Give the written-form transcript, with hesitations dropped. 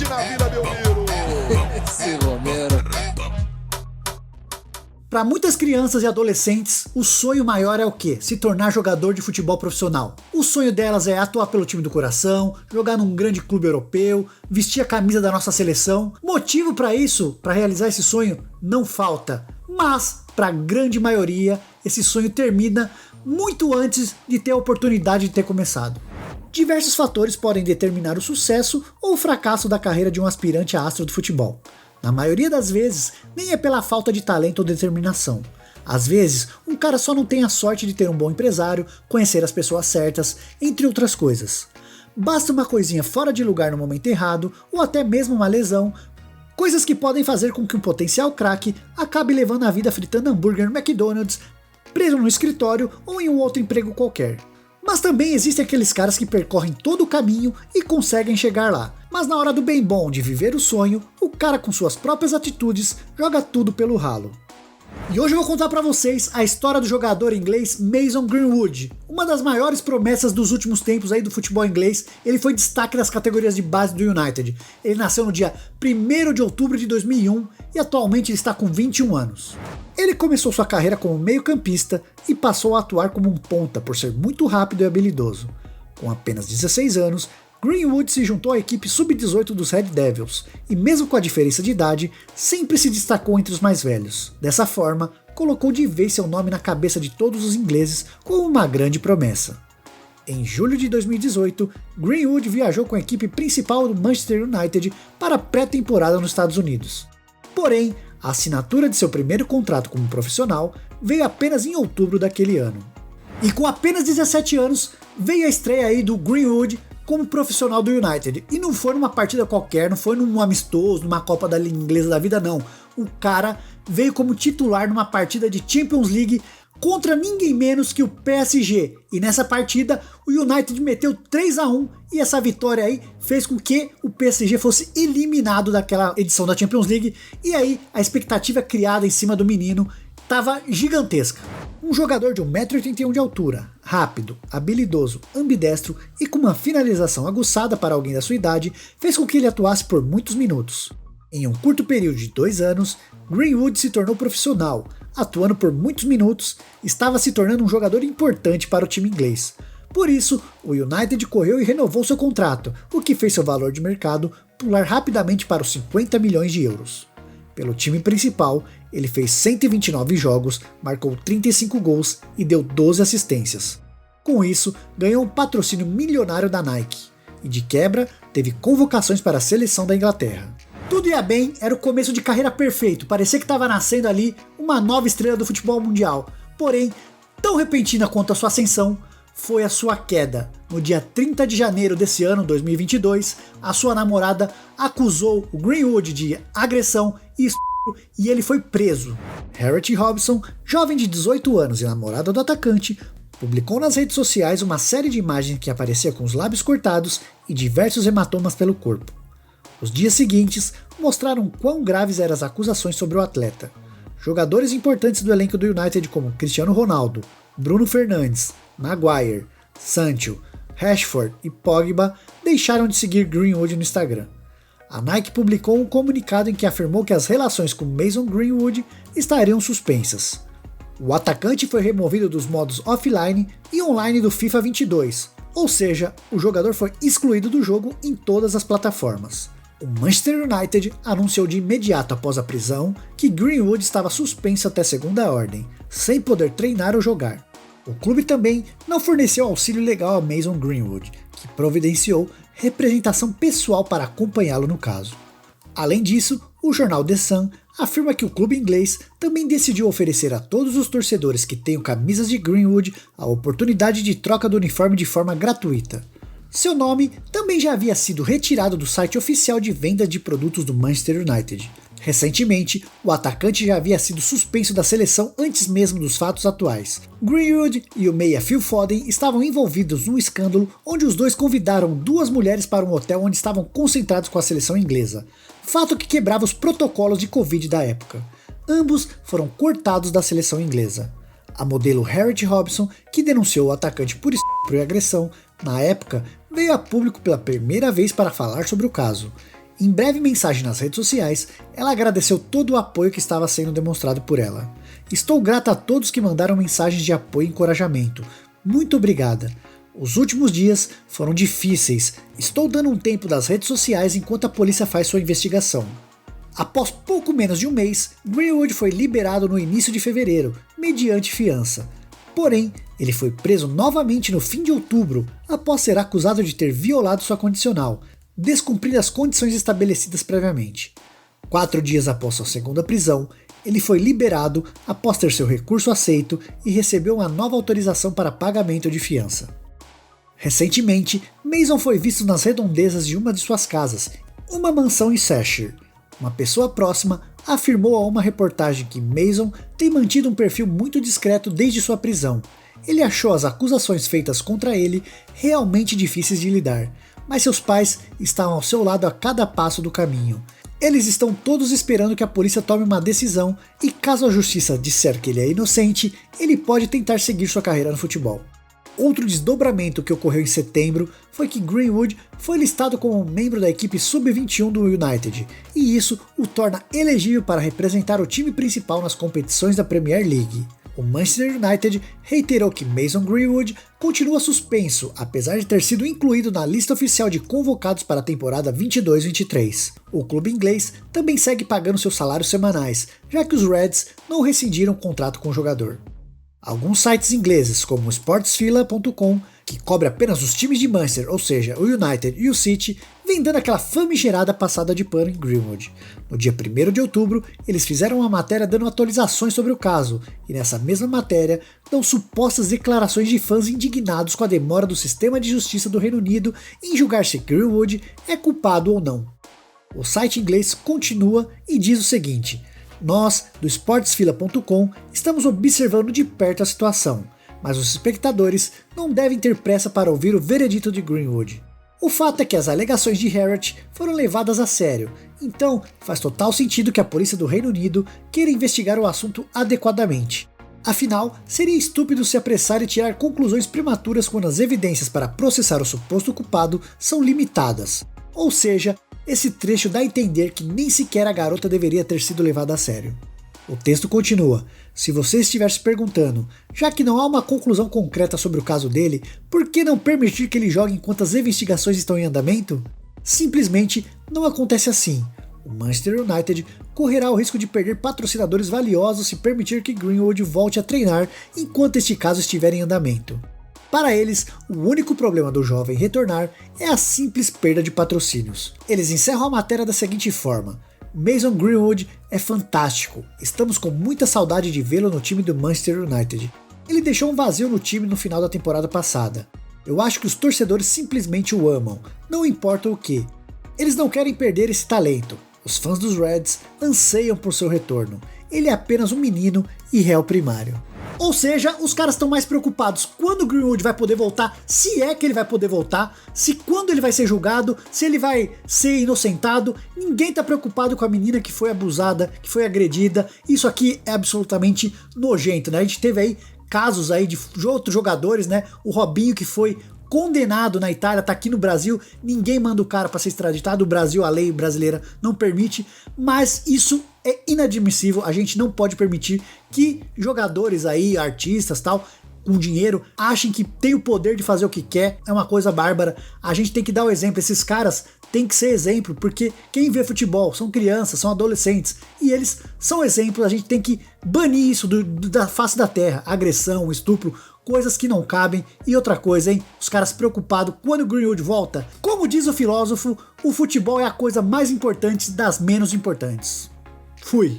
na Vila Belmiro. Esse Romero. Para muitas crianças e adolescentes, o sonho maior é o quê? Se tornar jogador de futebol profissional. O sonho delas é atuar pelo time do coração, jogar num grande clube europeu, vestir a camisa da nossa seleção. Motivo para isso, para realizar esse sonho, não falta. Mas, para a grande maioria, esse sonho termina muito antes de ter a oportunidade de ter começado. Diversos fatores podem determinar o sucesso ou o fracasso da carreira de um aspirante a astro do futebol. Na maioria das vezes, nem é pela falta de talento ou determinação. Às vezes, um cara só não tem a sorte de ter um bom empresário, conhecer as pessoas certas, entre outras coisas. Basta uma coisinha fora de lugar no momento errado, ou até mesmo uma lesão, coisas que podem fazer com que um potencial craque acabe levando a vida fritando hambúrguer no McDonald's, preso no escritório ou em um outro emprego qualquer. Mas também existem aqueles caras que percorrem todo o caminho e conseguem chegar lá. Mas na hora do bem bom de viver o sonho, o cara com suas próprias atitudes joga tudo pelo ralo. E hoje eu vou contar pra vocês a história do jogador inglês Mason Greenwood, uma das maiores promessas dos últimos tempos aí do futebol inglês. Ele foi destaque das categorias de base do United. Ele nasceu no dia 1º de outubro de 2001 e atualmente ele está com 21 anos. Ele começou sua carreira como meio-campista e passou a atuar como um ponta por ser muito rápido e habilidoso. Com apenas 16 anos, Greenwood se juntou à equipe sub-18 dos Red Devils e, mesmo com a diferença de idade, sempre se destacou entre os mais velhos. Dessa forma, colocou de vez seu nome na cabeça de todos os ingleses como uma grande promessa. Em julho de 2018, Greenwood viajou com a equipe principal do Manchester United para a pré-temporada nos Estados Unidos. Porém, a assinatura de seu primeiro contrato como profissional veio apenas em outubro daquele ano. E com apenas 17 anos, veio a estreia aí do Greenwood como profissional do United. E não foi numa partida qualquer, não foi num amistoso, numa Copa da Liga Inglesa da vida, não. O cara veio como titular numa partida de Champions League contra ninguém menos que o PSG. E nessa partida, o United meteu 3-1 e essa vitória aí fez com que o PSG fosse eliminado daquela edição da Champions League. E aí, a expectativa criada em cima do menino estava gigantesca. Um jogador de 1,81 m de altura, rápido, habilidoso, ambidestro e com uma finalização aguçada para alguém da sua idade, fez com que ele atuasse por muitos minutos. Em um curto período de 2 anos, Greenwood se tornou profissional, atuando por muitos minutos, estava se tornando um jogador importante para o time inglês. Por isso, o United correu e renovou seu contrato, o que fez seu valor de mercado pular rapidamente para os 50 milhões de euros. Pelo time principal, ele fez 129 jogos, marcou 35 gols e deu 12 assistências. Com isso, ganhou um patrocínio milionário da Nike e, de quebra, teve convocações para a seleção da Inglaterra. Tudo ia bem, era o começo de carreira perfeito, parecia que estava nascendo ali uma nova estrela do futebol mundial. Porém, tão repentina quanto a sua ascensão, foi a sua queda. No dia 30 de janeiro desse ano, 2022, a sua namorada acusou o Greenwood de agressão e estupro e ele foi preso. Harriet Robson, jovem de 18 anos e namorada do atacante, publicou nas redes sociais uma série de imagens que aparecia com os lábios cortados e diversos hematomas pelo corpo. Os dias seguintes mostraram quão graves eram as acusações sobre o atleta. Jogadores importantes do elenco do United como Cristiano Ronaldo, Bruno Fernandes, Maguire, Sancho, Rashford e Pogba deixaram de seguir Greenwood no Instagram. A Nike publicou um comunicado em que afirmou que as relações com Mason Greenwood estariam suspensas. O atacante foi removido dos modos offline e online do FIFA 22, ou seja, o jogador foi excluído do jogo em todas as plataformas. O Manchester United anunciou de imediato após a prisão que Greenwood estava suspenso até segunda ordem, sem poder treinar ou jogar. O clube também não forneceu auxílio legal a Mason Greenwood, que providenciou representação pessoal para acompanhá-lo no caso. Além disso, o jornal The Sun afirma que o clube inglês também decidiu oferecer a todos os torcedores que tenham camisas de Greenwood a oportunidade de troca do uniforme de forma gratuita. Seu nome também já havia sido retirado do site oficial de venda de produtos do Manchester United. Recentemente, o atacante já havia sido suspenso da seleção antes mesmo dos fatos atuais. Greenwood e o meia Phil Foden estavam envolvidos num escândalo onde os dois convidaram 2 mulheres para um hotel onde estavam concentrados com a seleção inglesa, fato que quebrava os protocolos de Covid da época. Ambos foram cortados da seleção inglesa. A modelo Harriet Robson, que denunciou o atacante por estupro e agressão, na época, veio a público pela primeira vez para falar sobre o caso. Em breve mensagem nas redes sociais, ela agradeceu todo o apoio que estava sendo demonstrado por ela. Estou grata a todos que mandaram mensagens de apoio e encorajamento. Muito obrigada. Os últimos dias foram difíceis. Estou dando um tempo das redes sociais enquanto a polícia faz sua investigação. Após pouco menos de um mês, Greenwood foi liberado no início de fevereiro, mediante fiança. Porém, ele foi preso novamente no fim de outubro, após ser acusado de ter violado sua condicional, descumprindo as condições estabelecidas previamente. 4 dias após sua segunda prisão, ele foi liberado após ter seu recurso aceito e recebeu uma nova autorização para pagamento de fiança. Recentemente, Mason foi visto nas redondezas de uma de suas casas, uma mansão em Cheshire. Uma pessoa próxima afirmou a uma reportagem que Mason tem mantido um perfil muito discreto desde sua prisão. Ele achou as acusações feitas contra ele realmente difíceis de lidar, mas seus pais estavam ao seu lado a cada passo do caminho. Eles estão todos esperando que a polícia tome uma decisão e, caso a justiça disser que ele é inocente, ele pode tentar seguir sua carreira no futebol. Outro desdobramento que ocorreu em setembro foi que Greenwood foi listado como membro da equipe sub-21 do United, e isso o torna elegível para representar o time principal nas competições da Premier League. O Manchester United reiterou que Mason Greenwood continua suspenso, apesar de ter sido incluído na lista oficial de convocados para a temporada 22-23. O clube inglês também segue pagando seus salários semanais, já que os Reds não rescindiram o contrato com o jogador. Alguns sites ingleses, como o Sportsvilla.com, que cobre apenas os times de Manchester, ou seja, o United e o City, vem dando aquela famigerada passada de pano em Greenwood. No dia 1º de outubro, eles fizeram uma matéria dando atualizações sobre o caso, e nessa mesma matéria dão supostas declarações de fãs indignados com a demora do sistema de justiça do Reino Unido em julgar se Greenwood é culpado ou não. O site inglês continua e diz o seguinte: nós, do Sportsvilla.com, estamos observando de perto a situação, mas os espectadores não devem ter pressa para ouvir o veredito de Greenwood. O fato é que as alegações de Harriet foram levadas a sério, então faz total sentido que a polícia do Reino Unido queira investigar o assunto adequadamente. Afinal, seria estúpido se apressar e tirar conclusões prematuras quando as evidências para processar o suposto culpado são limitadas. Ou seja, esse trecho dá a entender que nem sequer a garota deveria ter sido levada a sério. O texto continua: se você estiver se perguntando, já que não há uma conclusão concreta sobre o caso dele, por que não permitir que ele jogue enquanto as investigações estão em andamento? Simplesmente não acontece assim. O Manchester United correrá o risco de perder patrocinadores valiosos se permitir que Greenwood volte a treinar enquanto este caso estiver em andamento. Para eles, o único problema do jovem retornar é a simples perda de patrocínios. Eles encerram a matéria da seguinte forma: Mason Greenwood é fantástico, estamos com muita saudade de vê-lo no time do Manchester United. Ele deixou um vazio no time no final da temporada passada. Eu acho que os torcedores simplesmente o amam, não importa o que. Eles não querem perder esse talento. Os fãs dos Reds anseiam por seu retorno. Ele é apenas um menino e réu primário. Ou seja, os caras estão mais preocupados quando o Greenwood vai poder voltar, se é que ele vai poder voltar, se quando ele vai ser julgado, se ele vai ser inocentado. Ninguém tá preocupado com a menina que foi abusada, que foi agredida. Isso aqui é absolutamente nojento, né? A gente teve aí casos aí de outros jogadores, né? O Robinho, que foi condenado na Itália, tá aqui no Brasil, ninguém manda o cara para ser extraditado, o Brasil, a lei brasileira não permite, mas isso é inadmissível, a gente não pode permitir que jogadores aí, artistas tal, com dinheiro, achem que tem o poder de fazer o que quer, é uma coisa bárbara. A gente tem que dar o exemplo, esses caras têm que ser exemplo, porque quem vê futebol são crianças, são adolescentes, e eles são exemplos. A gente tem que banir isso da face da terra, agressão, estupro, coisas que não cabem. E outra coisa, hein, os caras preocupados quando o Greenwood volta. Como diz o filósofo, o futebol é a coisa mais importante das menos importantes. Fui.